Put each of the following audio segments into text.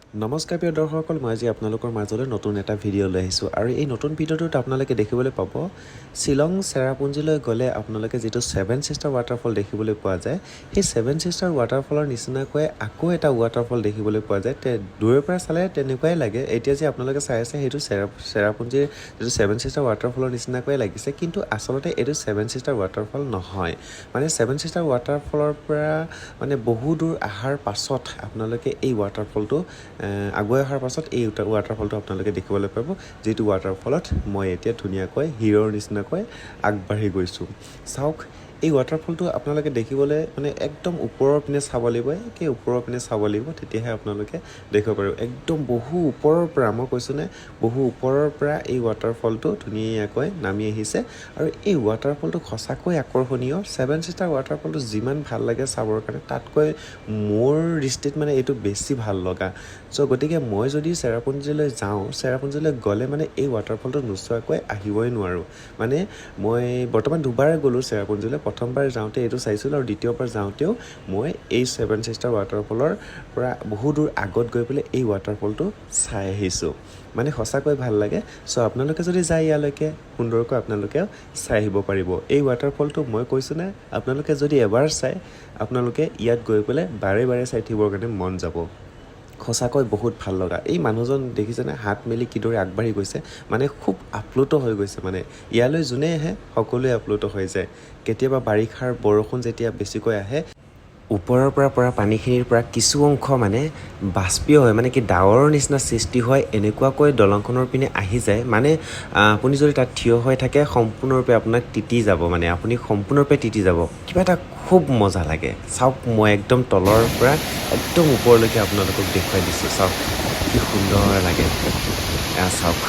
নমস্কাৰ প্ৰিয় দৰ্শকসকল, মই আজি আপোনালোকৰ মাজলৈ নতুন এটা ভিডিঅ' লৈ আহিছোঁ আৰু এই নতুন ভিডিঅ'টোত আপোনালোকে দেখিবলৈ পাব শ্বিলং চেৰাপুঞ্জীলৈ গ'লে আপোনালোকে যিটো 7 ছিষ্টাৰ ৱাটাৰফল দেখিবলৈ পোৱা যায়, সেই 7 ছিষ্টাৰ ৱাটাৰফলৰ নিচিনাকৈ আকৌ এটা ৱাটাৰফল দেখিবলৈ পোৱা যায়। দূৰৰ পৰা চালে তেনেকুৱাই লাগে। এতিয়া যে আপোনালোকে চাই আছে সেইটো চেৰাপুঞ্জীৰ যিটো 7 ছিষ্টাৰ ৱাটাৰফলৰ নিচিনাকৈ লাগিছে, কিন্তু আচলতে এইটো 7 ছিষ্টাৰ ৱাটাৰফল নহয়। মানে 7 ছিষ্টাৰ ৱাটাৰফলৰ পৰা মানে বহু দূৰ অহাৰ পাছত আপোনালোকে এই ৱাটাৰফলটো আগুৱাই অহাৰ পাছত এই ৱাটাৰফলটো আপোনালোকে দেখিবলৈ পাব, যিটো ৱাটাৰফলত মই এতিয়া ধুনীয়াকৈ হিৰৰ নিচিনাকৈ আগবাঢ়ি গৈছোঁ। চাওক, এই ৱাটাৰফলটো আপোনালোকে দেখিবলৈ মানে একদম ওপৰৰ পিনে চাব লাগিব, একে ওপৰৰ পিনে চাব লাগিব, তেতিয়াহে আপোনালোকে দেখিব পাৰিব। একদম বহু ওপৰৰ পৰা, মই কৈছোঁনে, বহু ওপৰৰ পৰা এই ৱাটাৰফলটো ধুনীয়াকৈ নামি আহিছে আৰু এই ৱাটাৰফলটো সঁচাকৈ আকৰ্ষণীয়। 7 ছিষ্টাৰ ৱাটাৰফলটো যিমান ভাল লাগে চাবৰ কাৰণে, তাতকৈ মোৰ দৃষ্টিত মানে এইটো বেছি ভাল লগা। গতিকে মই যদি চেৰাপুঞ্জীলৈ যাওঁ, চেৰাপুঞ্জীলৈ গ'লে মানে এই ৱাটাৰফলটো নোচোৱাকৈ আহিবই নোৱাৰোঁ। মানে মই বৰ্তমান দুবাৰ গ'লোঁ চেৰাপুঞ্জীলৈ। প্ৰথমবাৰ যাওঁতে এইটো চাইছিলোঁ আৰু দ্বিতীয়বাৰ যাওঁতেও মই এই 7 ছিষ্টাৰ ৱাটাৰফলৰ পৰা বহু দূৰ আগত গৈ পেলাই এই ৱাটাৰফলটো চাই আহিছোঁ। মানে সঁচাকৈ ভাল লাগে। আপোনালোকে যদি যায় ইয়ালৈকে, সুন্দৰকৈ আপোনালোকে চাই আহিব পাৰিব। এই ৱাটাৰফলটো মই কৈছোঁনে, আপোনালোকে যদি এবাৰ চায়, আপোনালোকে ইয়াত গৈ পেলাই বাৰে বাৰে চাই থাকিবৰ কাৰণে মন যাব। সঁচাকৈ বহুত ভাল লগা। এই মানুহজন দেখিছেনে, হাত মেলি কিদৰে আগবাঢ়ি গৈছে, মানে খুব আপ্লুত হৈ গৈছে। মানে ইয়ালৈ যোনে আহে সকলোৱে আপ্লুত হৈ যায়। কেতিয়াবা বাৰিষাৰ বৰষুণ যেতিয়া বেছিকৈ আহে, ওপৰৰ পৰা পৰা পানীখিনিৰ পৰা কিছু অংশ মানে বাষ্পীয় হয়, মানে কি ডাৱৰৰ নিচিনা সৃষ্টি হয়, এনেকুৱাকৈ দলংখনৰ পিনে আহি যায়। মানে আপুনি যদি তাত থিয় হৈ থাকে, সম্পূৰ্ণৰূপে আপোনাক তিতি যাব, মানে আপুনি সম্পূৰ্ণৰূপে তিতি যাব। কিবা এটা খুব মজা লাগে। চাওক, মই একদম তলৰ পৰা একদম ওপৰলৈকে আপোনালোকক দেখুৱাই দিছোঁ। চাওক কি সুন্দৰ লাগে। চাওক,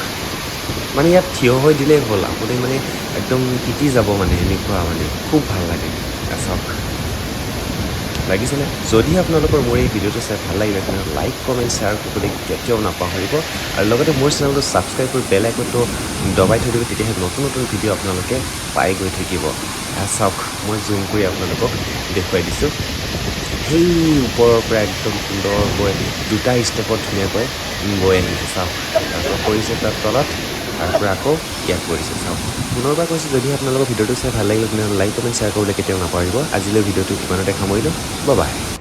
মানে ইয়াত থিয় হৈ দিলেই হ'ল, আপুনি মানে একদম তিতি যাব, মানে এনেকুৱা, মানে খুব ভাল লাগে। চাওক, লাগিছেনে? যদি আপোনালোকৰ মোৰ এই ভিডিঅ'টো চাই ভাল লাগিলে, তেনেহ'লে লাইক, কমেণ্ট, শ্বেয়াৰ কৰিবলৈ কেতিয়াও নাপাহৰিব আৰু লগতে মোৰ চেনেলটো ছাবস্ক্ৰাইব কৰি বেল আইকনটো দবাই থৈ দিব, তেতিয়াহে নতুন নতুন ভিডিঅ' আপোনালোকে পাই গৈ থাকিব। চাওক, মই জুম কৰি আপোনালোকক দেখুৱাই দিছোঁ। সেই ওপৰৰ পৰা একদম সুন্দৰকৈ দুটা ষ্টেপত ধুনীয়াকৈ গৈ আহিছে। চাওক, আকৌ পৰিছে তাত তলত, তাৰ পৰা আকৌ ইয়াত পৰিছে। চাওক, পুনৰবাৰ কৈছোঁ, যদি আপোনালোকৰ ভিডিঅ'টো চাই ভাল লাগিলে, তেনেহ'লে লাইক, কমেণ্ট, শ্বেয়াৰ কৰিবলৈ কেতিয়াও নাপাহৰিব। আজিলৈ ভিডিঅ'টো ইমানতে সামৰিলোঁ। Bye bye.